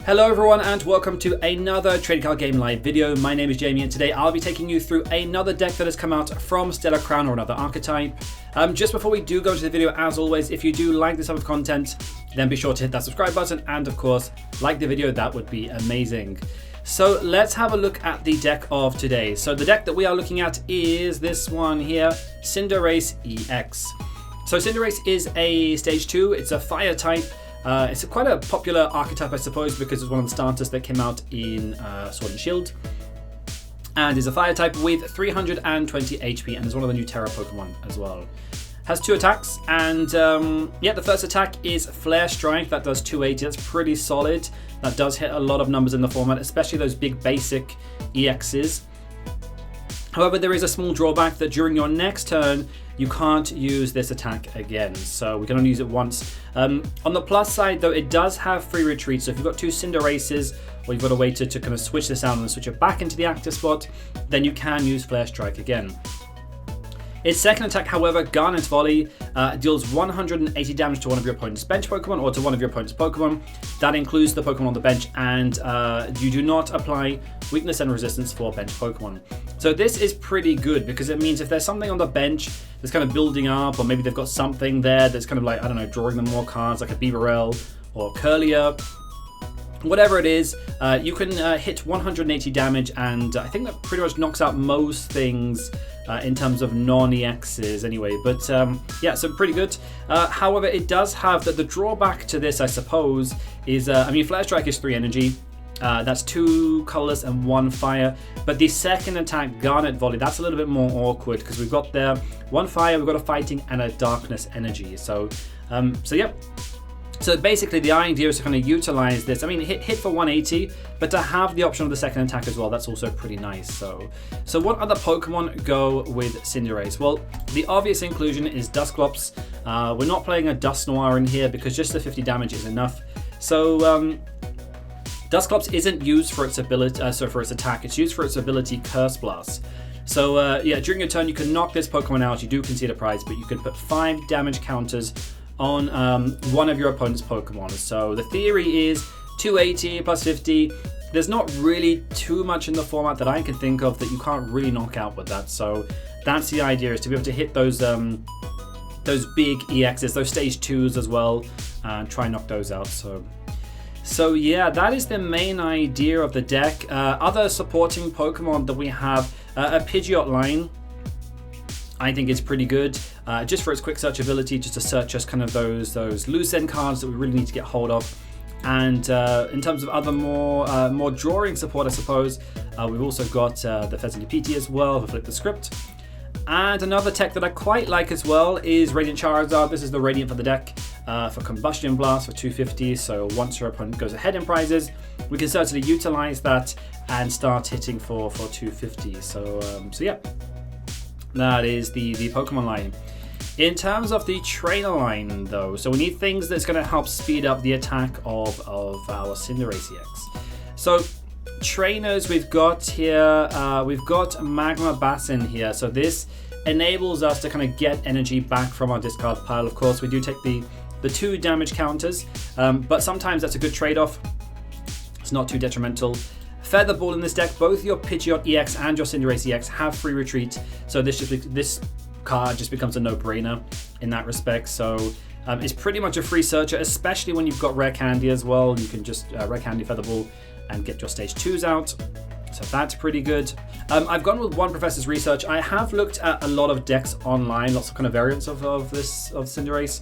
Hello everyone and welcome to another Trading Card Game Live video. My name is Jamie and today I'll be taking you through another deck that has come out from Stellar Crown or another archetype. Just before we do go into the video, as always, if you do like this type of content, then be sure to hit that subscribe button and of course, like the video, that would be amazing. So let's have a look at the deck of today. So the deck that we are looking at is this one here, Cinderace EX. So Cinderace is a stage 2, it's a fire type. It's quite a popular archetype, I suppose, because it's one of the starters that came out in Sword and Shield. And is a fire type with 320 HP and is one of the new Terra Pokemon as well. Has 2 attacks and yeah, the first attack is Flare Strike. That does 280, that's pretty solid. That does hit a lot of numbers in the format, especially those big basic EXs. However, there is a small drawback that during your next turn, you can't use this attack again, so we can only use it once. On the plus side though, it does have free retreat, so if you've got 2 Cinderaces, or you've got a way to kind of switch this out and switch it back into the active spot, then you can use Flare Strike again. Its second attack, however, Garnet Volley, deals 180 damage to one of your opponent's bench Pokemon or to one of your opponent's Pokemon. That includes the Pokemon on the bench, and you do not apply weakness and resistance for bench Pokemon. So this is pretty good because it means if there's something on the bench that's kind of building up, or maybe they've got something there that's kind of like, I don't know, drawing them more cards like a Beaverell or Curlier, whatever it is, you can hit 180 damage, and I think that pretty much knocks out most things in terms of non-EXs anyway, but yeah, so pretty good. However, it does have the drawback to this, I suppose, is, I mean, Flare Strike is 3 energy, that's 2 colorless and 1 fire, but the second attack, Garnet Volley, that's a little bit more awkward because we've got there 1 fire, we've got a fighting and a darkness energy, so yeah. So basically the idea is to kind of utilize this. I mean, hit for 180, but to have the option of the second attack as well, that's also pretty nice. So what other Pokemon go with Cinderace? Well, the obvious inclusion is Dusclops. We're not playing a Dusknoir in here because just the 50 damage is enough. So Dusclops isn't used for its ability, for its attack. It's used for its ability Curse Blast. So yeah, during your turn, you can knock this Pokemon out. You do concede a prize, but you can put 5 damage counters on one of your opponent's Pokemon. So the theory is 280 plus 50. There's not really too much in the format that I can think of that you can't really knock out with that. So that's the idea, is to be able to hit those big EXs, those stage 2s as well, and try and knock those out. So yeah, that is the main idea of the deck. Other supporting Pokemon that we have, a Pidgeot line, I think it's pretty good, just for its quick search ability, just to search just kind of those loose end cards that we really need to get hold of. And in terms of other more drawing support, I suppose, we've also got the Fezandipiti as well, for Flip the Script. And another tech that I quite like as well is Radiant Charizard. This is the Radiant for the deck, for Combustion Blast for 250. So once your opponent goes ahead in prizes, we can certainly utilize that and start hitting for 250. So yeah. That is the Pokemon line. In terms of the trainer line though, so we need things that's going to help speed up the attack of our Cinderace EX. So trainers we've got here, we've got Magma Basin here. So this enables us to kind of get energy back from our discard pile. Of course, we do take the 2 damage counters, but sometimes that's a good trade-off. It's not too detrimental. Feather Ball in this deck, both your Pidgeot EX and your Cinderace EX have free retreat, so this card just becomes a no-brainer in that respect. So it's pretty much a free searcher, especially when you've got Rare Candy as well. You can just Rare Candy Feather Ball and get your stage 2s out, so that's pretty good. I've gone with one Professor's research. I have looked at a lot of decks online, lots of kind of variants of Cinderace.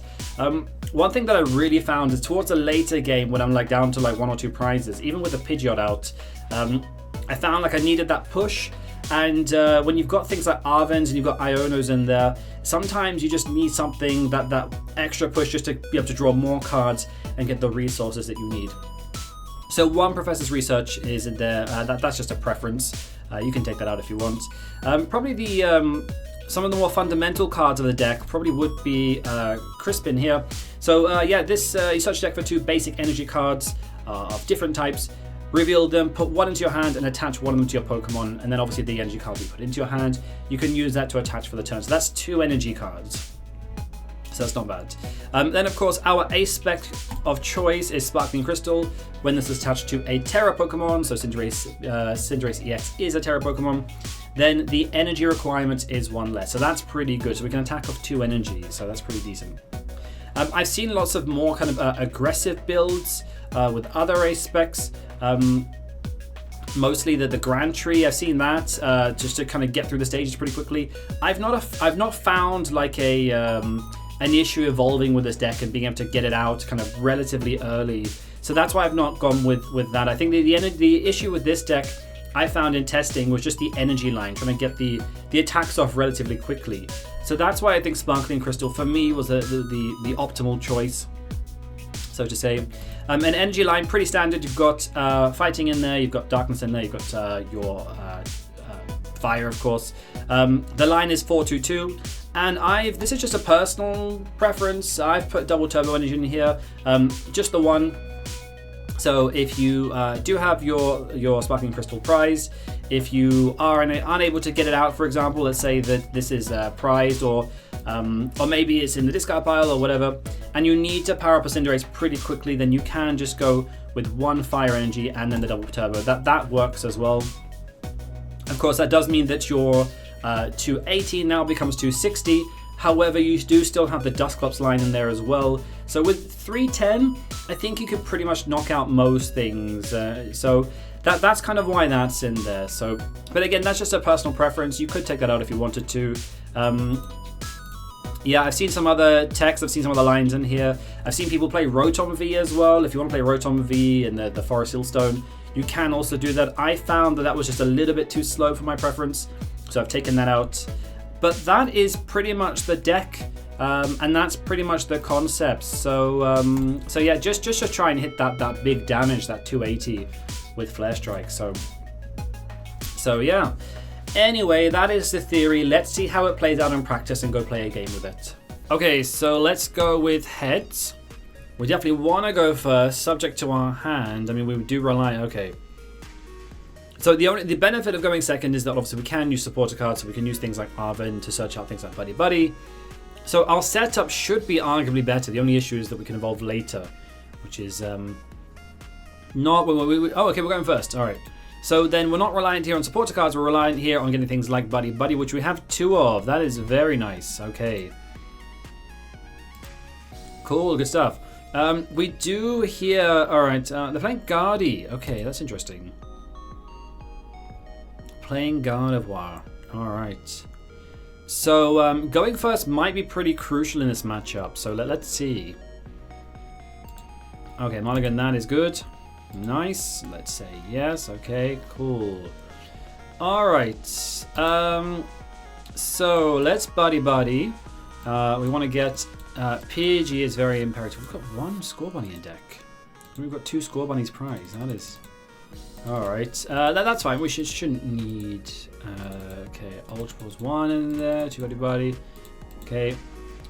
One thing that I really found is towards a later game when I'm like down to like 1 or 2 prizes, even with the Pidgeot out, I found like I needed that push. And when you've got things like Arvens and you've got Ionos in there, sometimes you just need something, that extra push, just to be able to draw more cards and get the resources that you need. So one Professor's Research is in there. That's just a preference. You can take that out if you want. Probably some of the more fundamental cards of the deck probably would be Crispin here. So yeah, this you search deck for 2 basic energy cards of different types. Reveal them, put 1 into your hand and attach 1 of them to your Pokemon, and then obviously the energy card you put into your hand, you can use that to attach for the turn. So that's 2 energy cards. So that's not bad. Then of course our ace spec of choice is Sparkling Crystal when this is attached to a Terra Pokemon, so Cinderace EX is a Terra Pokemon. Then the energy requirement is 1 less, so that's pretty good. So we can attack off 2 energy, so that's pretty decent. I've seen lots of more kind of aggressive builds with other ace specs. Mostly the Grand Tree, I've seen that just to kind of get through the stages pretty quickly. I've not found like an issue evolving with this deck and being able to get it out kind of relatively early. So that's why I've not gone with that. I think the issue with this deck I found in testing was just the energy line, trying to get the attacks off relatively quickly. So that's why I think Sparkling Crystal for me was the optimal choice, so to say. An energy line, pretty standard. You've got fighting in there, you've got darkness in there, you've got your fire, of course. The line is 422, and this is just a personal preference. I've put double turbo energy in here, just the one. So if you do have your Sparkling Crystal prize, if you are unable to get it out, for example, let's say that this is prized, or maybe it's in the discard pile or whatever, and you need to power up a Cinderace pretty quickly, then you can just go with 1 fire energy and then the double turbo. That works as well. Of course, that does mean that your 280 now becomes 260. However, you do still have the Dusclops line in there as well. So with 310, I think you could pretty much knock out most things. So that's kind of why that's in there. So, but again, that's just a personal preference. You could take that out if you wanted to. Yeah, I've seen some other text, I've seen some other lines in here. I've seen people play Rotom V as well. If you want to play Rotom V in the Forest Hillstone, you can also do that. I found that was just a little bit too slow for my preference, so I've taken that out. But that is pretty much the deck, and that's pretty much the concept. So yeah, just to try and hit that big damage, that 280 with Flare Strike. So yeah. Anyway, that is the theory. Let's see how it plays out in practice and go play a game with it. Okay, so let's go with heads. We definitely want to go first, subject to our hand. I mean, we do rely. Okay. So the benefit of going second is that obviously we can use supporter cards, so we can use things like Arven to search out things like Buddy-Buddy. So our setup should be arguably better. The only issue is that we can evolve later, which is not when we oh, okay, we're going first. All right. So then we're not reliant here on supporter cards. We're reliant here on getting things like Buddy-Buddy, which we have 2 of. That is very nice. Okay. Cool, good stuff. We do here. All right. They're playing Guardy. Okay, that's interesting. Playing Gardevoir. Alright. So, going first might be pretty crucial in this matchup. So, let's see. Okay, Mulligan, that is good. Nice. Let's say yes. Okay, cool. Alright. So, let's Buddy-Buddy. We want to get... Pidgey is very imperative. We've got 1 Scorbunny in deck. We've got 2 Scorbunnies prize. That is... Alright, that's fine. We shouldn't need... okay, Ultra Ball's 1 in there, 2 Buddy-Buddy. Okay,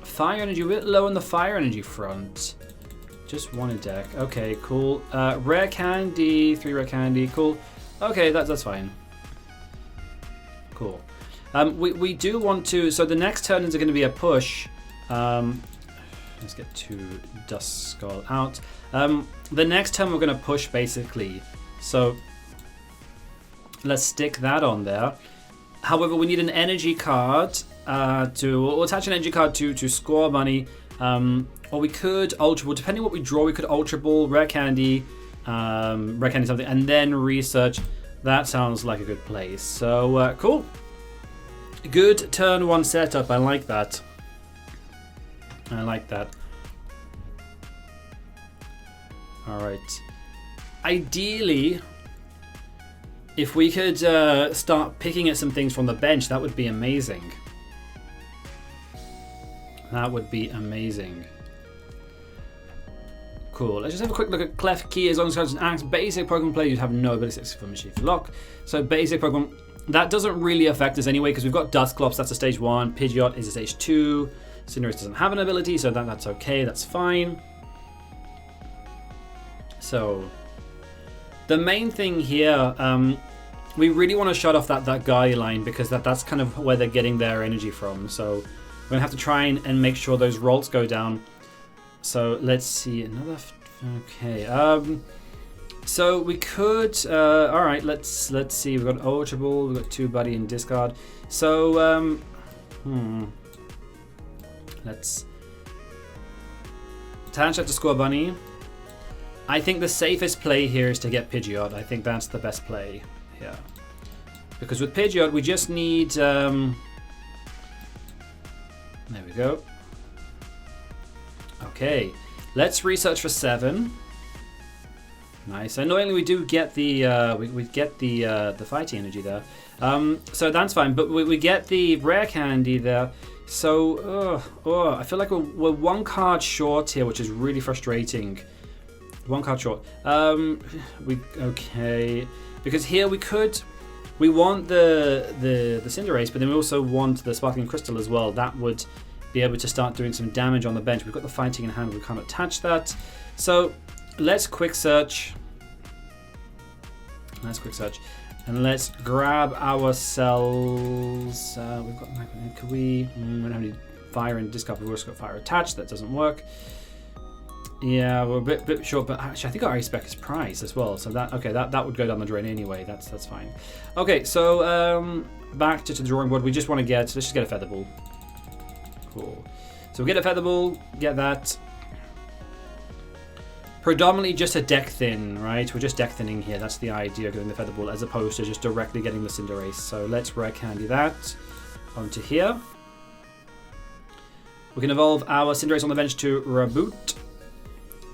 Fire Energy, a bit low on the Fire Energy front. Just 1 in deck. Okay, cool. Rare Candy, 3 Rare Candy, cool. Okay, that's fine. Cool. We do want to... So the next turn is going to be a push. Let's get 2 Duskull out. The next turn we're going to push, basically. So let's stick that on there. However, we need an energy card we'll attach an energy card to Scorbunny, or we could Ultra Ball. Depending on what we draw, we could Ultra Ball, Rare Candy something, and then research. That sounds like a good play. So cool. Good turn 1 setup. I like that. I like that. All right. Ideally, if we could start picking at some things from the bench, that would be amazing. That would be amazing. Cool. Let's just have a quick look at Clef Key. As long as it's an axe, basic Pokemon player, you'd have no ability for Mischief Lock. So basic Pokemon, that doesn't really affect us anyway, because we've got Dusclops, that's a stage 1. Pidgeot is a stage 2. Cinderace doesn't have an ability, so that's okay. That's fine. So... the main thing here, we really want to shut off that Guardy line, because that's kind of where they're getting their energy from. So We're going to have to try and make sure those rolls go down. So let's see. Another... Okay. So we could... all right, let's see. We've got Ultra Ball. We've got 2 Buddy and discard. So... Let's... attach that to Scorbunny. I think the safest play here is to get Pidgeot. I think that's the best play here. Because with Pidgeot, we just need... there we go. Okay. Let's research for 7. Nice. Annoyingly, we do get the we get the fighting energy there. So that's fine. But we get the rare candy there. So I feel like we're 1 card short here, which is really frustrating. 1 card short. Okay. Because here we want the Cinderace, but then we also want the Sparkling Crystal as well. That would be able to start doing some damage on the bench. We've got the fighting in hand. We can't attach that. So let's quick search. And let's grab ourselves. We've got Magma. Can we don't have any fire and discard. We've also got fire attached. That doesn't work. Yeah, we're a bit short, but actually I think our Ice Spec is prize as well. So that would go down the drain anyway. That's fine. Okay, so back to the drawing board. We just want to let's just get a Feather Ball. Cool. So we get a Feather Ball, get that. Predominantly just a deck thin, right? We're just deck thinning here. That's the idea of getting the Feather Ball as opposed to just directly getting the Cinderace. So let's rare candy that onto here. We can evolve our Cinderace on the bench to Raboot.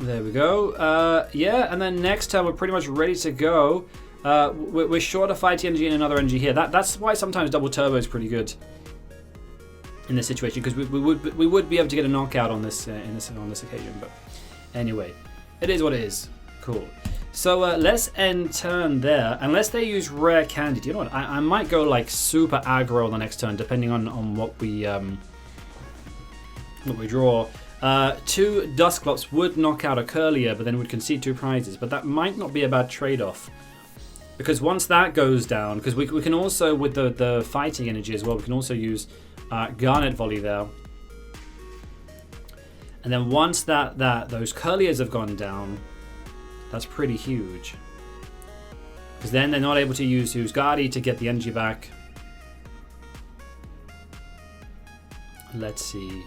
There we go. Yeah, and then next turn we're pretty much ready to go. We're short of fighting energy and another energy here. That's why sometimes double turbo is pretty good in this situation, because we would be able to get a knockout on this on this occasion. But anyway, it is what it is. Cool. So let's end turn there. Unless they use rare candy. Do you know what? I might go like super aggro on the next turn, depending on what we draw. 2 Dusclops would knock out a Curlier, but then would concede 2 prizes. But that might not be a bad trade-off. Because once that goes down, because we can also, with the fighting energy as well, we can also use Garnet Volley there. And then once those Curliers have gone down, that's pretty huge. Because then they're not able to use Husgardi to get the energy back. Let's see.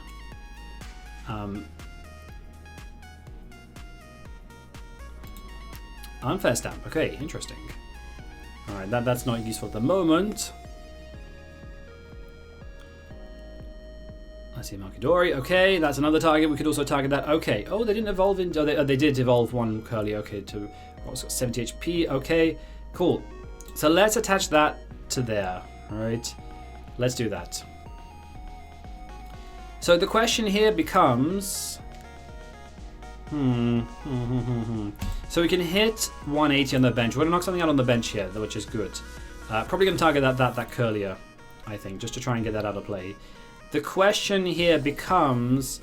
Unfair Stamp. Okay, interesting. Alright, that's not useful at the moment. I see Markidori. Okay, that's another target. We could also target that. Okay. Oh, they didn't evolve into... Oh, they did evolve 1 Curly. Okay, to... What was it? 70 HP. Okay, cool. So let's attach that to there. Alright. Let's do that. So the question here becomes... So we can hit 180 on the bench. We're going to knock something out on the bench here, which is good. Probably going to target that Curlier, I think, just to try and get that out of play. The question here becomes...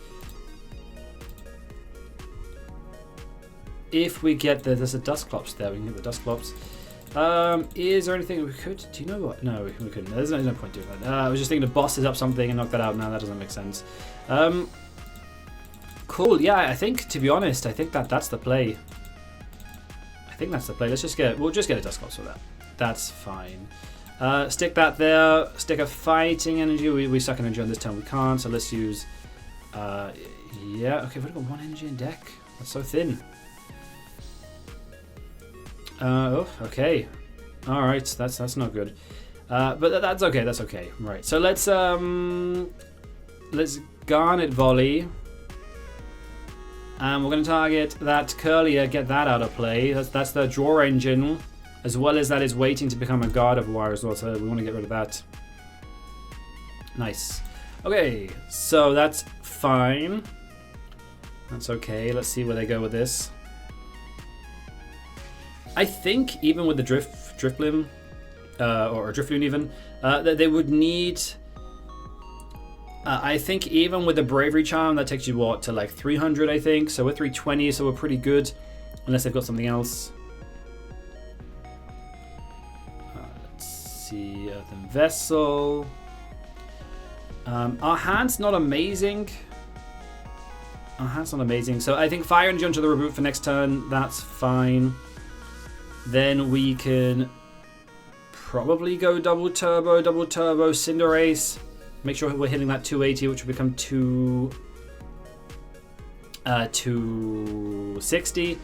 If we get there's a Dusclops there, we can get the Dusclops. Is there anything we could... Do you know what? No, we couldn't. There's no point doing that. I was just thinking to bosses up something and knock that out. No, that doesn't make sense. Cool. Yeah, I think, to be honest, I think that's the play. I think that's the play. Let's just get... We'll just get a Dusclops for that. That's fine. Stick that there. Stick a fighting energy. We suck energy on this turn. We can't, so let's use... yeah, okay, we've got 1 energy in deck. That's so thin. Oh, okay. Alright, that's not good. But that's okay, that's okay. Right, so let's Garnet Volley. And we're going to target that Curlier, get that out of play. That's the draw engine, as well as that is waiting to become a Guard of Wire as well, so we want to get rid of that. Nice. Okay, so that's fine. That's okay, let's see where they go with this. I think even with the Drifloon, or Drifloon even, that they would need... I think even with the Bravery Charm, that takes you, what, to like 300, I think? So we're 320, so we're pretty good. Unless they've got something else. Let's see, Earthen Vessel. Our hand's not amazing. Our hand's not amazing. So I think Fire Energy onto the Raboot for next turn. That's fine. Then we can probably go double turbo, Cinderace. Make sure we're hitting that 280, which will become 260.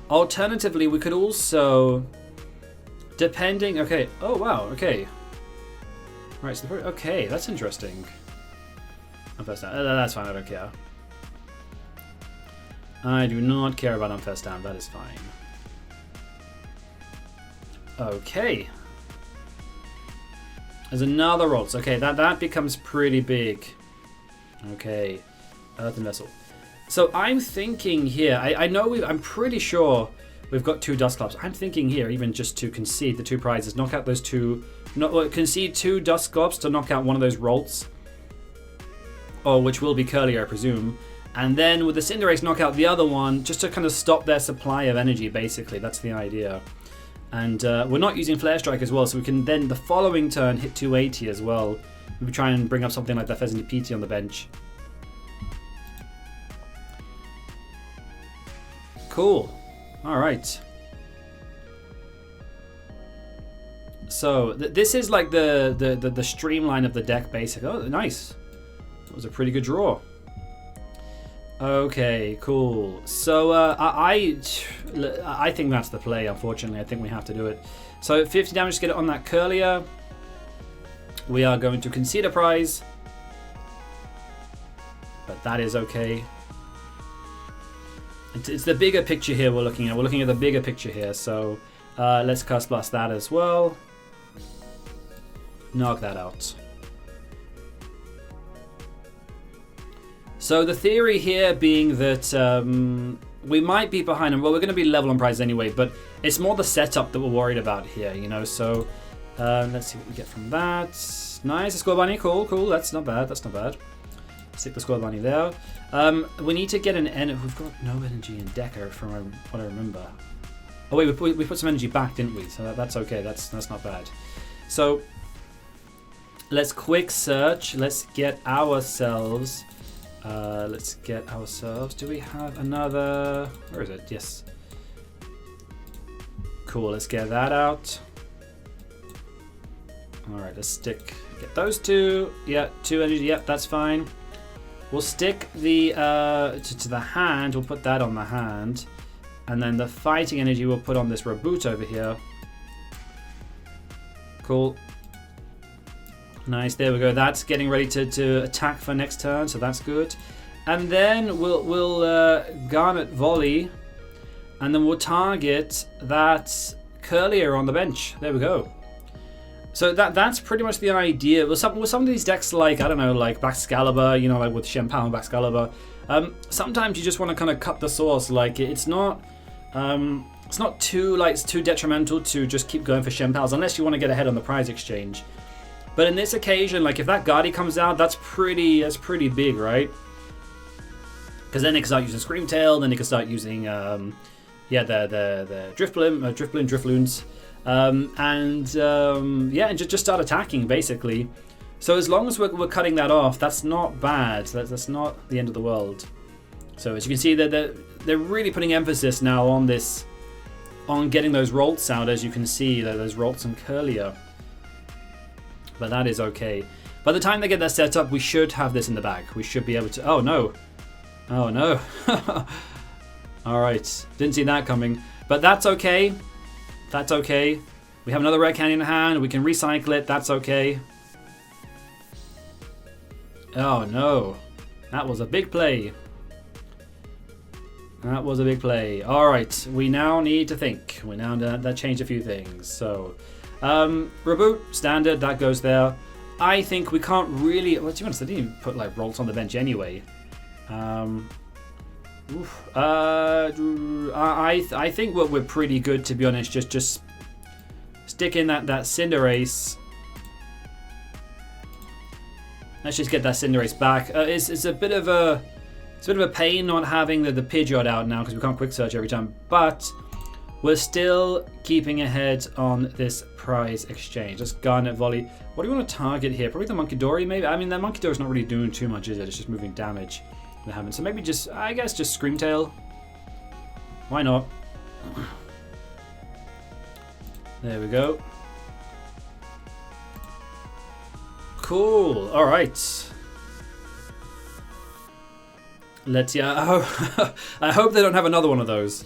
Alternatively, we could also, depending. Okay. Oh wow. Okay. Right. So okay, that's interesting. Unfest down. That's fine. I don't care. I do not care about unfest down. That is fine. Okay. There's another rolls. Okay, that becomes pretty big. Okay. Earthen Vessel. So I'm thinking here, I know I'm pretty sure we've got 2 Dusclops. I'm thinking here, even just to concede the 2 prizes, knock out those 2, concede 2 Dusclops to knock out one of those Rolts. Or which will be Curly, I presume. And then with the Cinderace, knock out the other one, just to kind of stop their supply of energy, basically. That's the idea. And we're not using Flare Strike as well, so we can then, the following turn, hit 280 as well. Maybe try and bring up something like that Fezandipiti on the bench. Cool. Alright. So, this is like the streamline of the deck, basically. Oh, nice. That was a pretty good draw. Okay, cool. So I think that's the play, unfortunately. I think we have to do it. So 50 damage to get it on that Curlier. We are going to concede a prize. But that is okay. It's the bigger picture here we're looking at. We're looking at the bigger picture here. So let's Curse Blast that as well. Knock that out. So the theory here being that we might be behind them. Well, we're going to be level on prizes anyway, but it's more the setup that we're worried about here, you know. So let's see what we get from that. Nice, a Scorbunny, cool. That's not bad. Stick the Scorbunny there. We need to get an energy. We've got no energy in Decker from what I remember. Oh wait, we put some energy back, didn't we? So that's okay. That's not bad. So let's quick search. Let's get ourselves. Do we have another? Where is it? Yes. Cool. Let's get that out. All right. Let's get those 2. Yeah, 2 energy. Yep, that's fine. We'll stick the to the hand. We'll put that on the hand, and then the fighting energy we'll put on this Raboot over here. Cool. Nice, there we go. That's getting ready to attack for next turn, so that's good. And then we'll Garnet Volley, and then we'll target that Curlier on the bench. There we go. So that's pretty much the idea. With some of these decks, like I don't know, like Baxcalibur, you know, like with Shenpao and Baxcalibur, sometimes you just want to kind of cut the source. Like it's not too detrimental to just keep going for Shenpaos unless you want to get ahead on the prize exchange. But in this occasion, like if that Guardy comes out, that's pretty big, right? Because then they can start using Screamtail, then they can start using the Drifloons, and just start attacking basically. So as long as we're cutting that off, that's not bad. That's not the end of the world. So as you can see, they're really putting emphasis now on this, on getting those Rolts out. As you can see, those Rolts and Curlier. But that is okay. By the time they get that set up, we should have this in the bag. We should be able to... Oh, no. Oh, no. Alright. Didn't see that coming. But that's okay. That's okay. We have another Rare Candy in hand. We can recycle it. That's okay. Oh, no. That was a big play. That was a big play. Alright. We now need to think. We now that changed a few things. So... Raboot, standard, that goes there. I think we can't really... Well, to be honest, I didn't even put like Rolts on the bench anyway. I think we're pretty good, to be honest. Just stick in that Cinderace. Let's just get that Cinderace back. It's a bit of a pain not having the Pidgeot out now because we can't quick search every time. But we're still keeping ahead on this prize exchange. Let's Garnet Volley. What do we want to target here? Probably the Monkidori, maybe? I mean, the Monkidori's not really doing too much, is it? It's just moving damage. They haven't. So maybe just, I guess, just Screamtail. Why not? There we go. Cool. All right. Let's, yeah. I hope they don't have another one of those.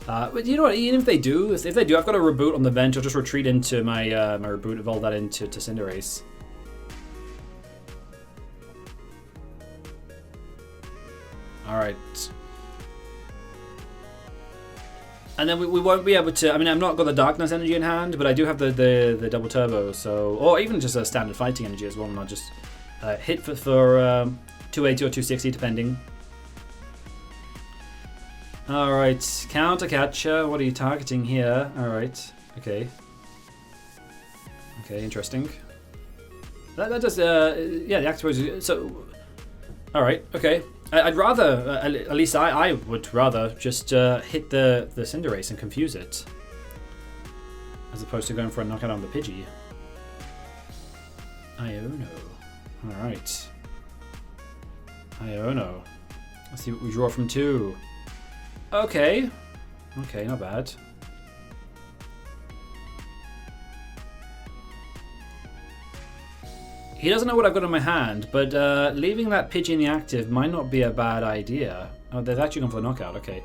But you know what? Even if they do, I've got a Raboot on the bench. I'll just retreat into my my Raboot, evolve that into Cinderace. All right. And then we won't be able to. I mean, I've not got the Darkness energy in hand, but I do have the double turbo. So, or even just a standard fighting energy as well. And I'll just hit for 280 or 260 depending. All right, counter catcher. What are you targeting here? All right, okay. Okay, interesting. That does. Yeah, the activator. So, all right, okay. I'd rather, at least I would rather just hit the Cinderace and confuse it, as opposed to going for a knockout on the Pidgey. Iono. All right. Iono. Let's see what we draw from 2. Okay. Okay, not bad. He doesn't know what I've got in my hand, but leaving that Pidgey in the active might not be a bad idea. Oh, they've actually gone for the knockout. Okay.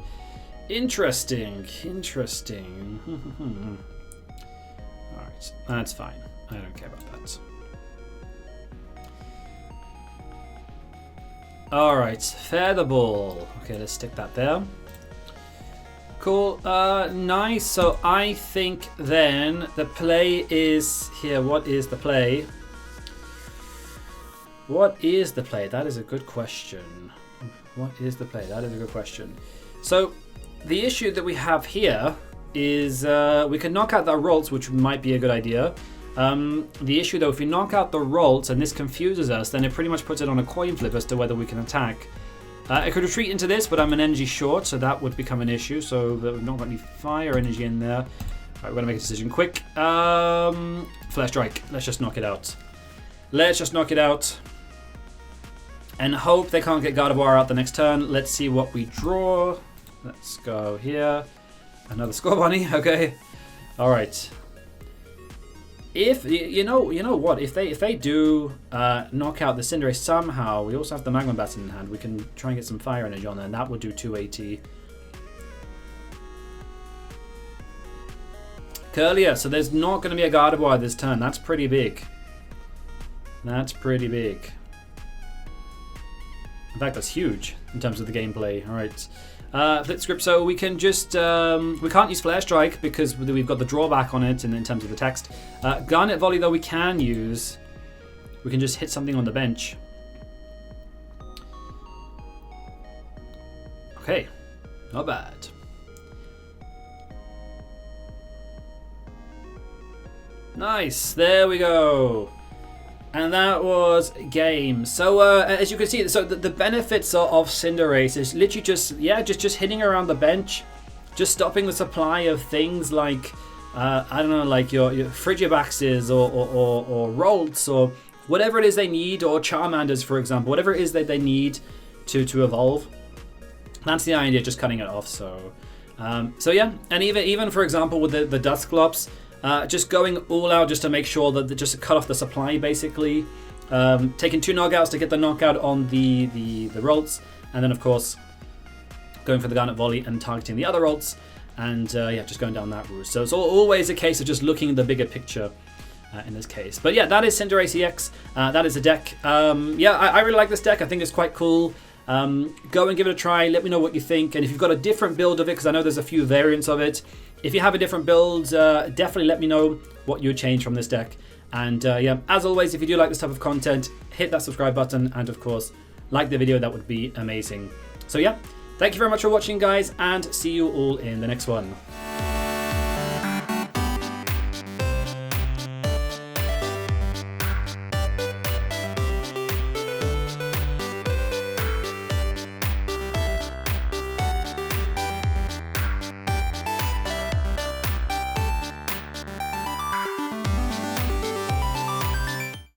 Interesting. Interesting. Alright, that's fine. I don't care about that. Alright, Feather Ball. Okay, let's stick that there. Cool. Nice. So I think then the play is here. What is the play? What is the play? That is a good question. What is the play? That is a good question. So the issue that we have here is we can knock out the Rolts, which might be a good idea. The issue though, if we knock out the Rolts and this confuses us, then it pretty much puts it on a coin flip as to whether we can attack. I could retreat into this, but I'm an energy short, so that would become an issue. So we've not got any fire energy in there. All right, we're gonna make a decision quick. Flash Strike. Let's just knock it out. Let's just knock it out. And hope they can't get Gardevoir out the next turn. Let's see what we draw. Let's go here. Another Scorbunny. Okay. All right. If you know what, if they do knock out the Cinderace somehow, we also have the Magma Basin in hand. We can try and get some fire energy on there, and that would do 280. Curlier. So there's not going to be a Gardevoir this turn. That's pretty big. That's pretty big. In fact, that's huge in terms of the gameplay. All right, Flip Script. So we can just we can't use Flare Strike because we've got the drawback on it, and in terms of the text, Garnet Volley though we can use. We can just hit something on the bench. Okay, not bad. Nice. There we go. And that was game. So as you can see, so the benefits of Cinderace is literally just hitting around the bench, just stopping the supply of things like I don't know, like your Frigibaxes or Rolts or whatever it is they need, or Charmanders for example, whatever it is that they need to evolve. That's the idea, just cutting it off. So so yeah, and even for example with the Dusclops. Just going all out just to make sure that just cut off the supply basically. Taking 2 knockouts to get the knockout on the Rolts, and then of course going for the Garnet Volley and targeting the other Rolts, and yeah, just going down that route. So it's always a case of just looking at the bigger picture in this case. But yeah, that is Cinderace EX. That is a deck. Yeah, I really like this deck. I think it's quite cool. Go and give it a try. Let me know what you think, and if you've got a different build of it, because I know there's a few variants of it. If you have a different build, definitely let me know what you would change from this deck. And yeah, as always, if you do like this type of content, hit that subscribe button, and of course, like the video. That would be amazing. So yeah, thank you very much for watching, guys, and see you all in the next one.